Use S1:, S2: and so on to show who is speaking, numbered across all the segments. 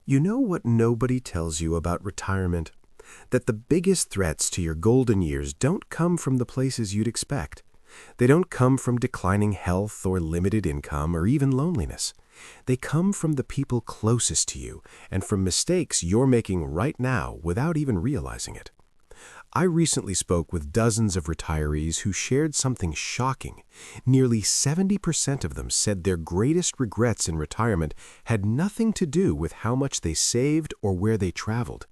S1: You know what nobody tells you about retirement? That the biggest threats to your golden years don't come from the places you'd expect. They don't come from declining health or limited income or even loneliness. They come from the people closest to you and from mistakes you're making right now without even realizing it. I recently spoke with dozens of retirees who shared something shocking. Nearly 70% of them said their greatest regrets in retirement had nothing to do with how much they saved or where they traveled.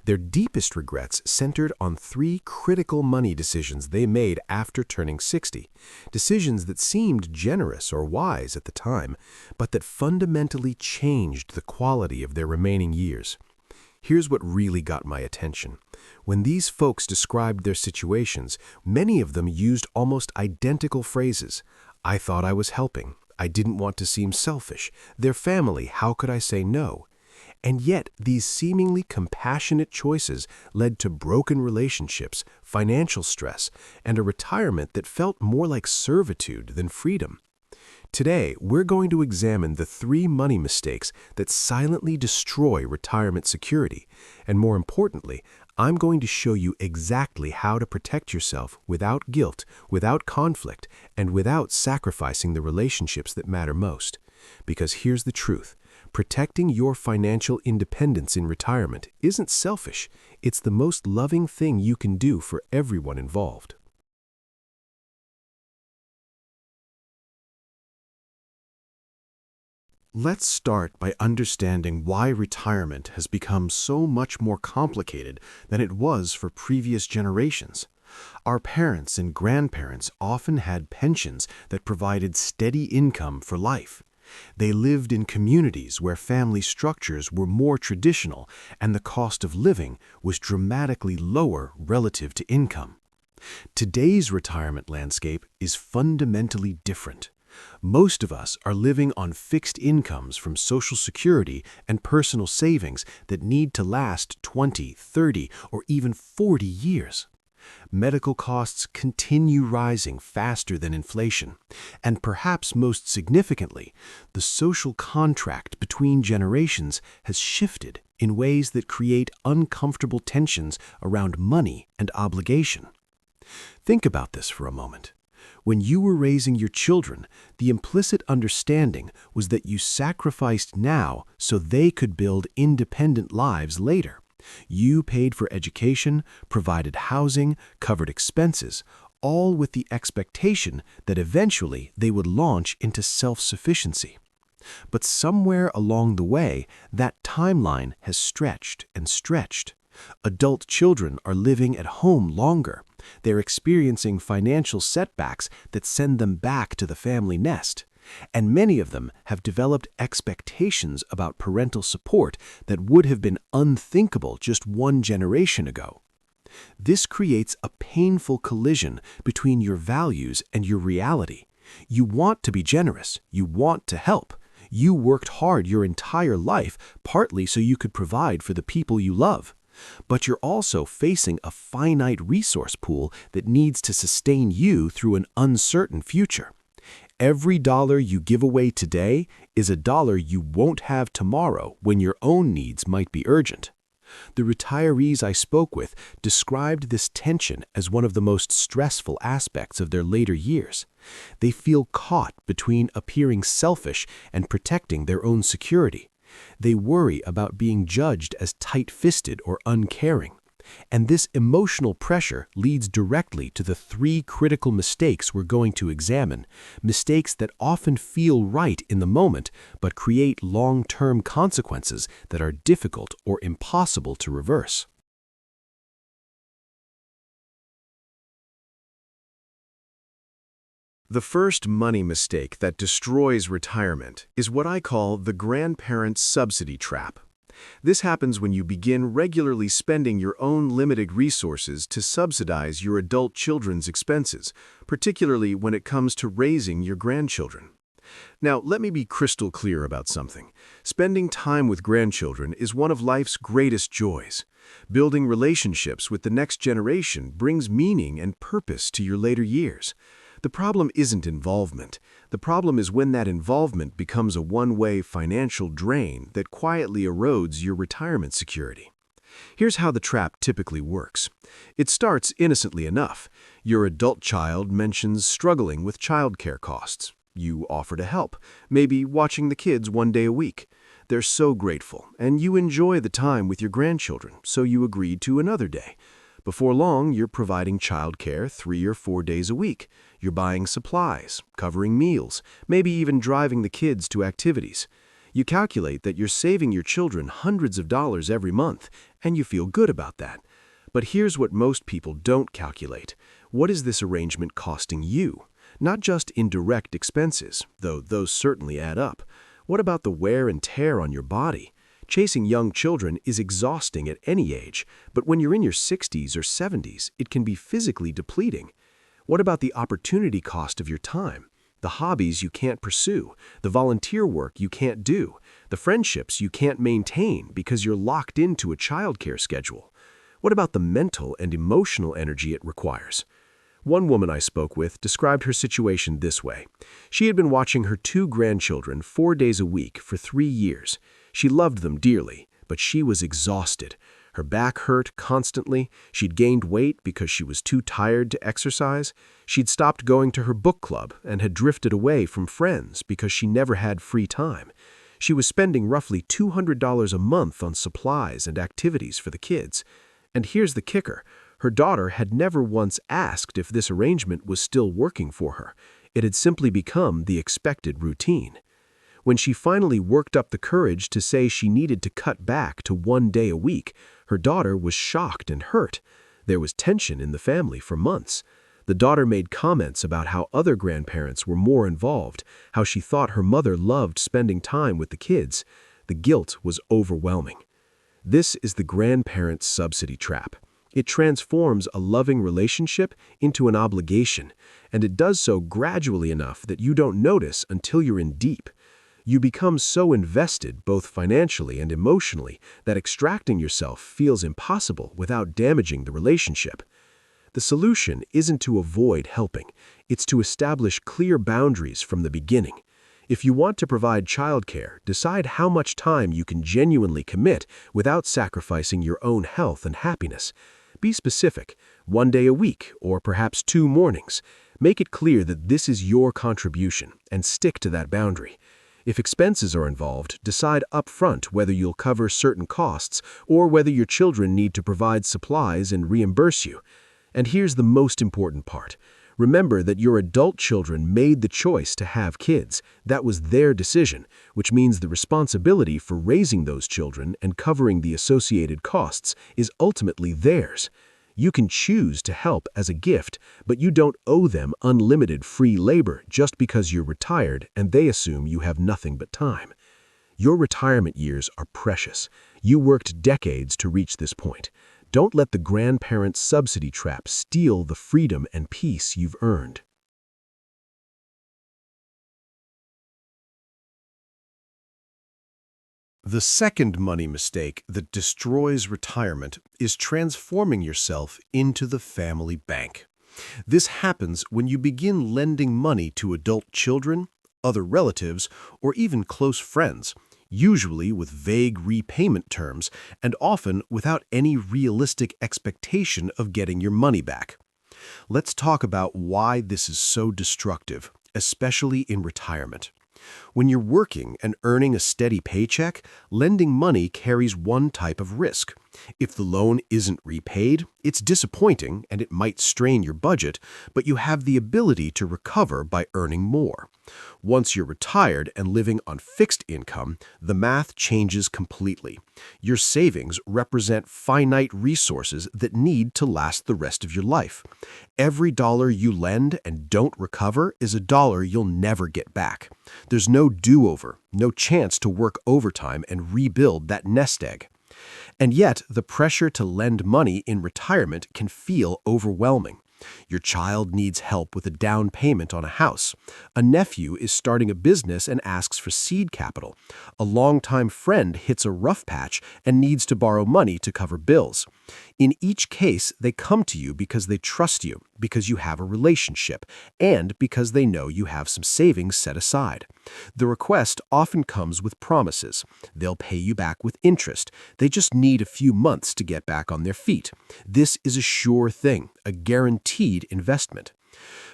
S1: Their deepest regrets centered on three critical money decisions they made after turning 60, decisions that seemed generous or wise at the time, but that fundamentally changed the quality of their remaining years. Here's what really got my attention. When these folks described their situations, many of them used almost identical phrases. I thought I was helping. I didn't want to seem selfish. Their family, how could I say no? And yet, these seemingly compassionate choices led to broken relationships, financial stress, and a retirement that felt more like servitude than freedom. Today, we're going to examine the three money mistakes that silently destroy retirement security. And more importantly, I'm going to show you exactly how to protect yourself without guilt, without conflict, and without sacrificing the relationships that matter most. Because here's the truth. Protecting your financial independence in retirement isn't selfish. It's the most loving thing you can do for everyone involved. Let's start by understanding why retirement has become so much more complicated than it was for previous generations. Our parents and grandparents often had pensions that provided steady income for life. They lived in communities where family structures were more traditional and the cost of living was dramatically lower relative to income. Today's retirement landscape is fundamentally different. Most of us are living on fixed incomes from Social Security and personal savings that need to last 20, 30, or even 40 years. Medical costs continue rising faster than inflation, and perhaps most significantly, the social contract between generations has shifted in ways that create uncomfortable tensions around money and obligation. Think about this for a moment. When you were raising your children, the implicit understanding was that you sacrificed now so they could build independent lives later. You paid for education, provided housing, covered expenses, all with the expectation that eventually they would launch into self-sufficiency. But somewhere along the way, that timeline has stretched and stretched. Adult children are living at home longer. They're experiencing financial setbacks that send them back to the family nest. And many of them have developed expectations about parental support that would have been unthinkable just one generation ago. This creates a painful collision between your values and your reality. You want to be generous. You want to help. You worked hard your entire life, partly so you could provide for the people you love. But you're also facing a finite resource pool that needs to sustain you through an uncertain future. Every dollar you give away today is a dollar you won't have tomorrow when your own needs might be urgent. The retirees I spoke with described this tension as one of the most stressful aspects of their later years. They feel caught between appearing selfish and protecting their own security. They worry about being judged as tight-fisted or uncaring. And this emotional pressure leads directly to the three critical mistakes we're going to examine, mistakes that often feel right in the moment but create long-term consequences that are difficult or impossible to reverse. The first money mistake that destroys retirement is what I call the Grandparent Subsidy Trap. This happens when you begin regularly spending your own limited resources to subsidize your adult children's expenses, particularly when it comes to raising your grandchildren. Now, let me be crystal clear about something. Spending time with grandchildren is one of life's greatest joys. Building relationships with the next generation brings meaning and purpose to your later years. The problem isn't involvement. The problem is when that involvement becomes a one-way financial drain that quietly erodes your retirement security. Here's how the trap typically works. It starts innocently enough. Your adult child mentions struggling with childcare costs. You offer to help, maybe watching the kids one day a week. They're so grateful, and you enjoy the time with your grandchildren, so you agree to another day. Before long, you're providing childcare 3 or 4 days a week. You're buying supplies, covering meals, maybe even driving the kids to activities. You calculate that you're saving your children hundreds of dollars every month, and you feel good about that. But here's what most people don't calculate. What is this arrangement costing you? Not just in direct expenses, though those certainly add up. What about the wear and tear on your body? Chasing young children is exhausting at any age, but when you're in your 60s or 70s, it can be physically depleting. What about the opportunity cost of your time? The hobbies you can't pursue, the volunteer work you can't do, the friendships you can't maintain because you're locked into a childcare schedule. What about the mental and emotional energy it requires? One woman I spoke with described her situation this way. She had been watching her 2 grandchildren 4 days a week for 3 years. She loved them dearly, but she was exhausted. Her back hurt constantly. She'd gained weight because she was too tired to exercise. She'd stopped going to her book club and had drifted away from friends because she never had free time. She was spending roughly $200 a month on supplies and activities for the kids. And here's the kicker. Her daughter had never once asked if this arrangement was still working for her. It had simply become the expected routine. When she finally worked up the courage to say she needed to cut back to 1 day a week, her daughter was shocked and hurt. There was tension in the family for months. The daughter made comments about how other grandparents were more involved, how she thought her mother loved spending time with the kids. The guilt was overwhelming. This is the grandparent subsidy trap. It transforms a loving relationship into an obligation, and it does so gradually enough that you don't notice until you're in deep. You become so invested, both financially and emotionally, that extracting yourself feels impossible without damaging the relationship. The solution isn't to avoid helping. It's to establish clear boundaries from the beginning. If you want to provide childcare, decide how much time you can genuinely commit without sacrificing your own health and happiness. Be specific, 1 day a week, or perhaps 2 mornings. Make it clear that this is your contribution, and stick to that boundary. If expenses are involved, decide upfront whether you'll cover certain costs or whether your children need to provide supplies and reimburse you. And here's the most important part. Remember that your adult children made the choice to have kids. That was their decision, which means the responsibility for raising those children and covering the associated costs is ultimately theirs. You can choose to help as a gift, but you don't owe them unlimited free labor just because you're retired and they assume you have nothing but time. Your retirement years are precious. You worked decades to reach this point. Don't let the grandparent subsidy trap steal the freedom and peace you've earned. The second money mistake that destroys retirement is transforming yourself into the family bank. This happens when you begin lending money to adult children, other relatives, or even close friends, usually with vague repayment terms and often without any realistic expectation of getting your money back. Let's talk about why this is so destructive, especially in retirement. When you're working and earning a steady paycheck, lending money carries one type of risk. If the loan isn't repaid, it's disappointing and it might strain your budget, but you have the ability to recover by earning more. Once you're retired and living on fixed income, the math changes completely. Your savings represent finite resources that need to last the rest of your life. Every dollar you lend and don't recover is a dollar you'll never get back. There's no do-over, no chance to work overtime and rebuild that nest egg. And yet, the pressure to lend money in retirement can feel overwhelming. Your child needs help with a down payment on a house. A nephew is starting a business and asks for seed capital. A longtime friend hits a rough patch and needs to borrow money to cover bills. In each case, they come to you because they trust you,
S2: because you have a relationship and because they know you have some savings set aside. The request often comes with promises. They'll pay you back with interest. They just need a few months to get back on their feet. This is a sure thing, a guaranteed investment.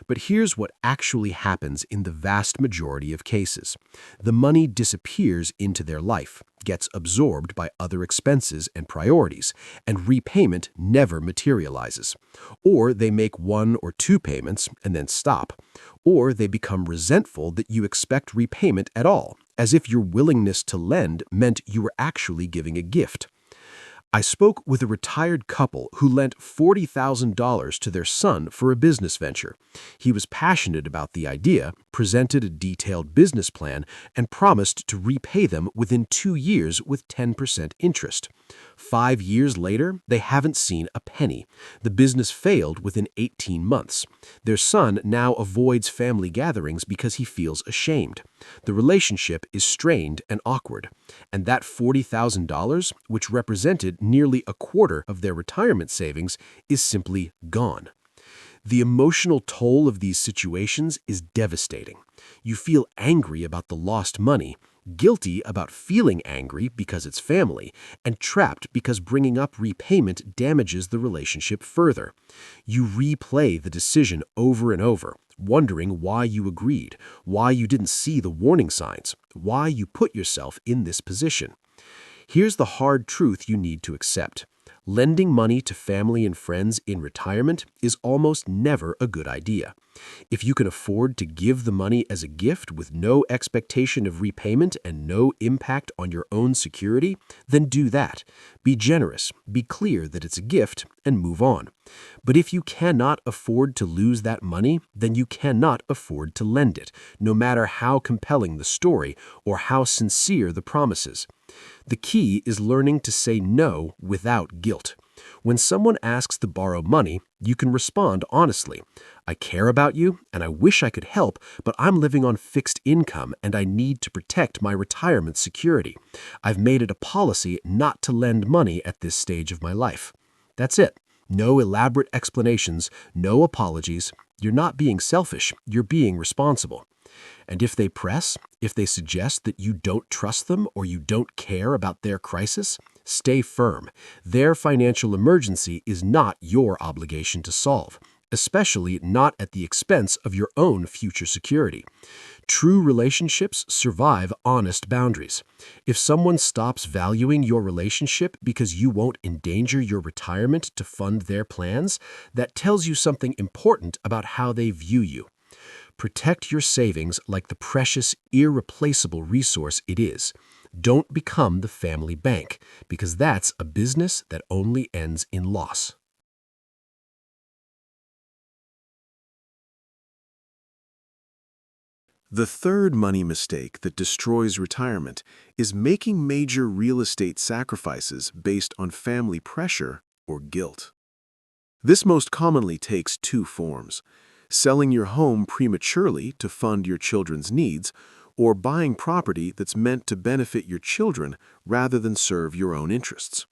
S2: But here's what actually happens in the vast majority of cases. The money disappears into their life, gets absorbed by other expenses and priorities, and repayment never materializes. Or they make one or two payments and then stop. Or they become resentful that you expect repayment at all, as if your willingness to lend meant you were actually giving a gift. I spoke with a retired couple who lent $40,000 to their son for a business venture. He was passionate about the idea, presented a detailed business plan, and promised to repay them within 2 years with 10% interest. 5 years later, they haven't seen a penny. The business failed within 18 months. Their son now avoids family gatherings because he feels ashamed. The relationship is strained and awkward. And that $40,000, which represented nearly a quarter of their retirement savings, is simply gone. The emotional toll of these situations is devastating. You feel angry about the lost money, guilty about feeling angry because it's family, and trapped because bringing up repayment damages the relationship further. You replay the decision over and over, wondering why you agreed, why you didn't see the warning signs, why you put yourself in this position. Here's the hard truth you need to accept. Lending money to family and friends in retirement is almost never a good idea. If you can afford to give the money as a gift with no expectation of repayment and no impact on your own security, then do that. Be generous, be clear that it's a gift, and move on. But if you cannot afford to lose that money, then you cannot afford to lend it, no matter how compelling the story or how sincere the promises. The key is learning to say no without guilt. When someone asks to borrow money, you can respond honestly. I care about you and I wish I could help, but I'm living on fixed income and I need to protect my retirement security. I've made it a policy not to lend money at this stage of my life. That's it. No elaborate explanations, no apologies. You're not being selfish, you're being responsible. And if they press, if they suggest that you don't trust them or you don't care about their crisis, stay firm. Their financial emergency is not your obligation to solve, especially not at the expense of your own future security. True relationships survive honest boundaries. If someone stops valuing your relationship because you won't endanger your retirement to fund their plans, that tells you something important about how they view you. Protect your savings like the precious, irreplaceable resource it is. Don't become the family bank, because that's a business that only ends in loss.
S1: The third money mistake that destroys retirement is making major real estate sacrifices based on family pressure or guilt. This most commonly takes two forms: selling your home prematurely to fund your children's needs, or buying property that's meant to benefit your children rather than serve your own interests.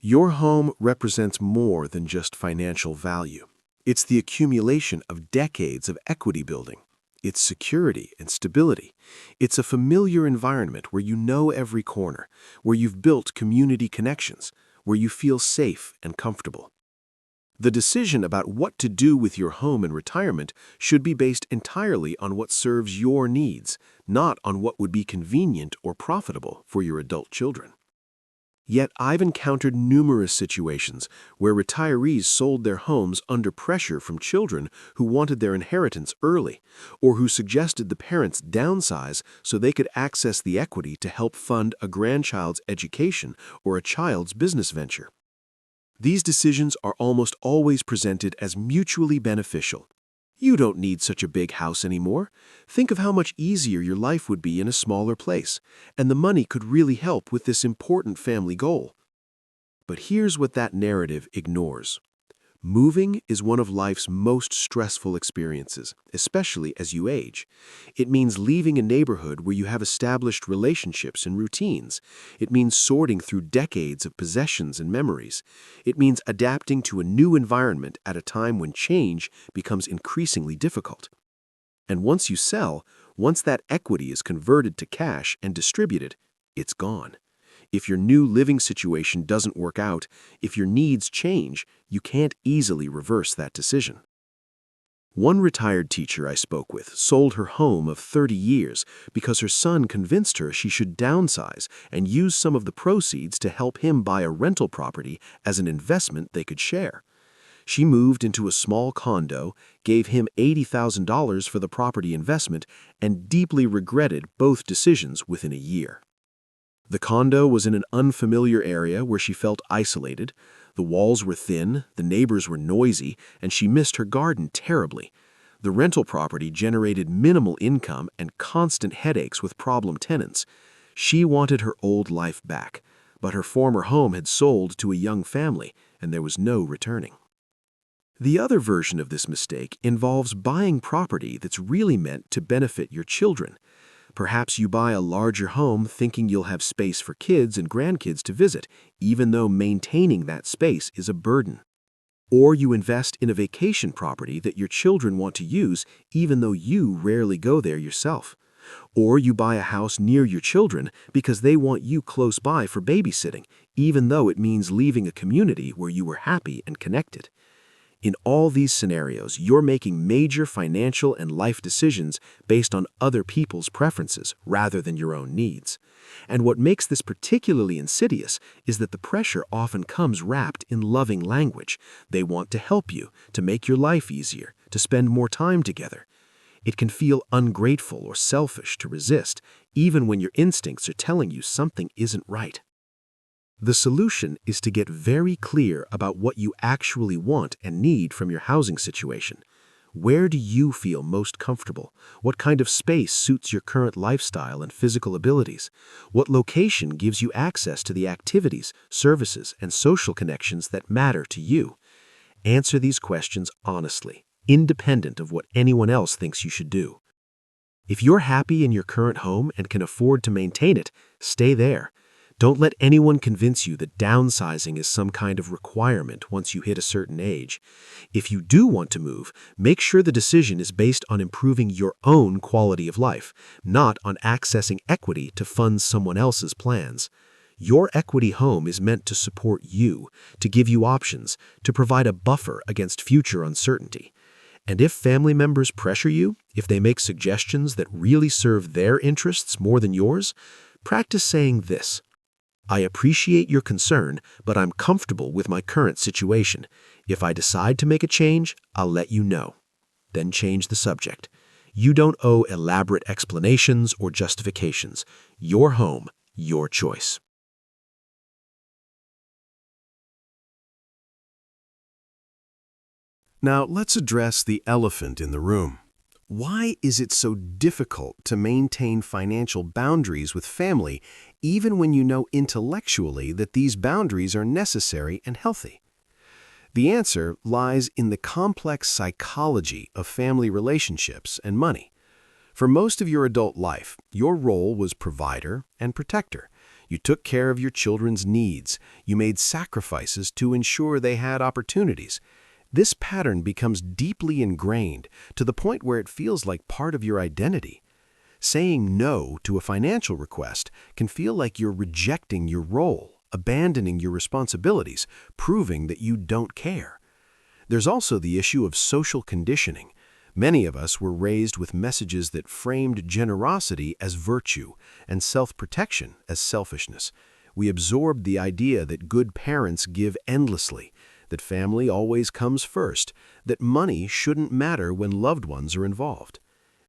S1: Your home represents more than just financial value. It's the accumulation of decades of equity building. It's security and stability. It's a familiar environment where you know every corner, where you've built community connections, where you feel safe and comfortable. The decision about what to do with your home in retirement should be based entirely on what serves your needs, not on what would be convenient or profitable for your adult children. Yet I've encountered numerous situations where retirees sold their homes under pressure from children who wanted their inheritance early, or who suggested the parents downsize so they could access the equity to help fund a grandchild's education or a child's business venture. These decisions are almost always presented as mutually beneficial. You don't need such a big house anymore. Think of how much easier your life would be in a smaller place, and the money could really help with this important family goal. But here's what that narrative ignores.
S2: Moving is one of life's most stressful experiences, especially as you age. It means leaving a neighborhood where you have established relationships and routines. It means sorting through decades of possessions and memories. It means adapting to a new environment at a time when change becomes increasingly difficult. And once you sell, once that equity is converted to cash and distributed, it's gone. If your new living situation doesn't work out, if your needs change, you can't easily reverse that decision. One retired teacher I spoke with sold her home of 30 years because her son convinced her she should downsize and use some of the proceeds to help him buy a rental property as an investment they could share. She moved into a small condo, gave him $80,000 for the property investment, and deeply regretted both decisions within a year. The condo was in an unfamiliar area where she felt isolated. The walls were thin, the neighbors were noisy, and she missed her garden terribly. The rental property generated minimal income and constant headaches with problem tenants. She wanted her old life back, but her former home had sold to a young family, and there was no returning. The other version of this mistake involves buying property that's really meant to benefit your children. Perhaps you buy a larger home thinking you'll have space for kids and grandkids to visit, even though maintaining that space is a burden. Or you invest in a vacation property that your children want to use, even though you rarely go there yourself. Or you buy a house near your children because they want you close by for babysitting, even though it means leaving a community where you were happy and connected. In all these scenarios, you're making major financial and life decisions based on other people's preferences rather than your own needs. And what makes this particularly insidious is that the pressure often comes wrapped in loving language. They want to help you, to make your life easier, to spend more time together. It can feel ungrateful or selfish to resist, even when your instincts are telling you something isn't right. The solution is to get very clear about what you actually want and need from your housing situation. Where do you feel most comfortable? What kind of space suits your current lifestyle and physical abilities? What location gives you access to the activities, services, and social connections that matter to you? Answer these questions honestly, independent of what anyone else thinks you should do. If you're happy in your current home and can afford to maintain it, stay there. Don't let anyone convince you that downsizing is some kind of requirement once you hit a certain age. If you do want to move, make sure the decision is based on improving your own quality of life, not on accessing equity to fund someone else's plans. Your equity home is meant to support you, to give you options, to provide a buffer against future uncertainty. And if family members pressure you, if they make suggestions that really serve their interests more than yours, practice saying this: I appreciate your concern, but I'm comfortable with my current situation. If I decide to make a change, I'll let you know. Then change the subject. You don't owe elaborate explanations or justifications. Your home, your choice.
S1: Now, let's address the elephant in the room. Why is it so difficult to maintain financial boundaries with family, even when you know intellectually that these boundaries are necessary and healthy? The answer lies in the complex psychology of family relationships and money. For most of your adult life, your role was provider and protector. You took care of your children's needs. You made sacrifices to ensure they had opportunities. This pattern becomes deeply ingrained to the point where it feels like part of your identity. Saying no to a financial request can feel like you're rejecting your role, abandoning your responsibilities, proving that you don't care. There's also the issue of social conditioning. Many of us were raised with messages that framed generosity as virtue and self-protection as selfishness. We absorbed the idea that good parents give endlessly, that family always comes first, that money shouldn't matter when loved ones are involved.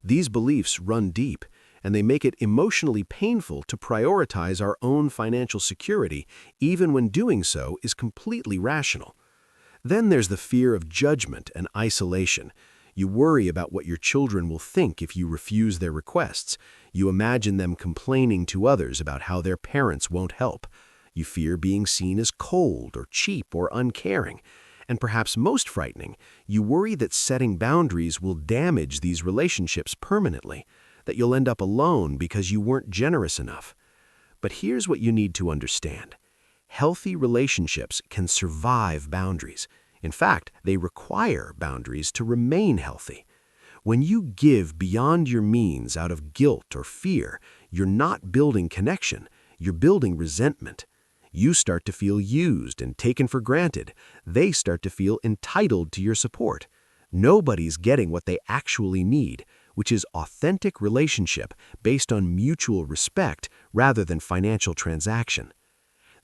S1: These beliefs run deep, and they make it emotionally painful to prioritize our own financial security, even when doing so is completely rational. Then there's the fear of judgment and isolation. You worry about what your children will think if you refuse their requests. You imagine them complaining to others about how their parents won't help. You fear being seen as cold or cheap or uncaring.
S2: And perhaps most frightening, you worry that setting boundaries will damage these relationships permanently, that you'll end up alone because you weren't generous enough. But here's what you need to understand. Healthy relationships can survive boundaries. In fact, they require boundaries to remain healthy. When you give beyond your means out of guilt or fear, you're not building connection, you're building resentment. You start to feel used and taken for granted. They start to feel entitled to your support. Nobody's getting what they actually need, which is authentic relationship based on mutual respect rather than financial transaction.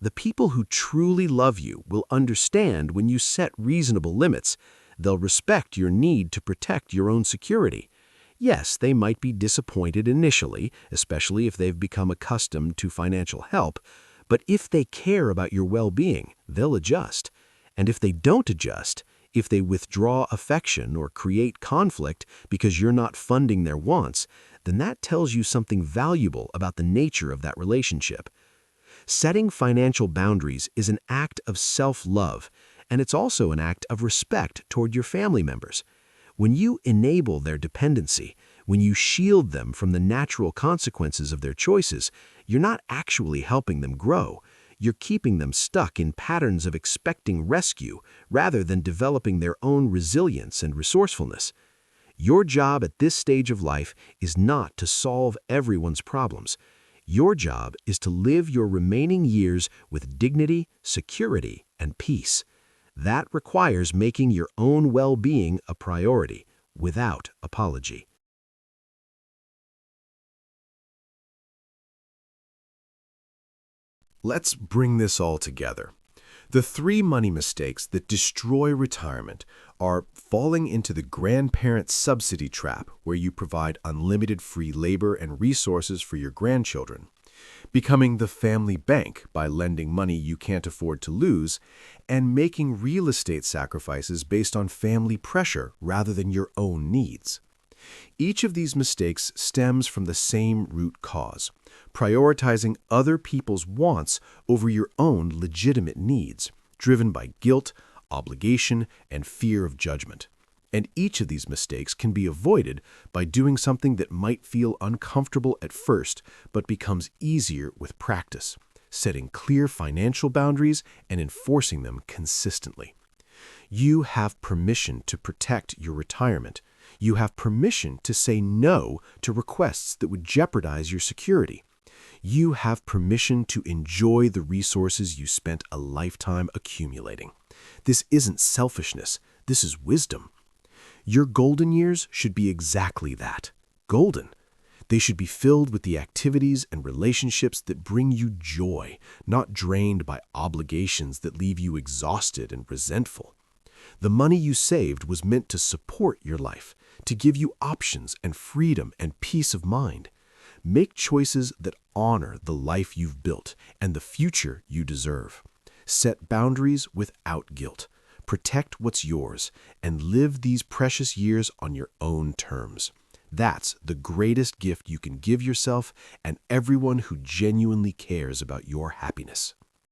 S2: The people who truly love you will understand when you set reasonable limits. They'll respect your need to protect your own security. Yes, they might be disappointed initially, especially if they've become accustomed to financial help, but if they care about your well-being, they'll adjust. And if they don't adjust, if they withdraw affection or create conflict because you're not funding their wants, then that tells you something valuable about the nature of that relationship. Setting financial boundaries is an act of self-love, and it's also an act of respect toward your family members. When you enable their dependency, when you shield them from the natural consequences of their choices, you're not actually helping them grow. You're keeping them stuck in patterns of expecting rescue rather than developing their own resilience and resourcefulness. Your job at this stage of life is not to solve everyone's problems. Your job is to live your remaining years with dignity, security, and peace. That requires making your own well-being a priority, without apology.
S1: Let's bring this all together. The 3 money mistakes that destroy retirement are falling into the grandparent subsidy trap, where you provide unlimited free labor and resources for your grandchildren, becoming the family bank by lending money you can't afford to lose, and making real estate sacrifices based on family pressure rather than your own needs. Each of these mistakes stems from the same root cause: prioritizing other people's wants over your own legitimate needs, driven by guilt, obligation, and fear of judgment. And each of these mistakes can be avoided by doing something that might feel uncomfortable at first, but becomes easier with practice: setting clear financial boundaries and enforcing them consistently. You have permission to protect your retirement. You have permission to say no to requests that would jeopardize your security. You have permission to enjoy the resources you spent a lifetime accumulating. This isn't selfishness. This is wisdom. Your golden years should be exactly that: golden. They should be filled with the activities and relationships that bring you joy, not drained by obligations that leave you exhausted and resentful. The money you saved was meant to support your life, to give you options and freedom and peace of mind. Make choices that honor the life you've built and the future you deserve. Set boundaries without guilt. Protect what's yours and live these precious years on your own terms. That's the greatest gift you can give yourself and everyone who genuinely cares about your happiness.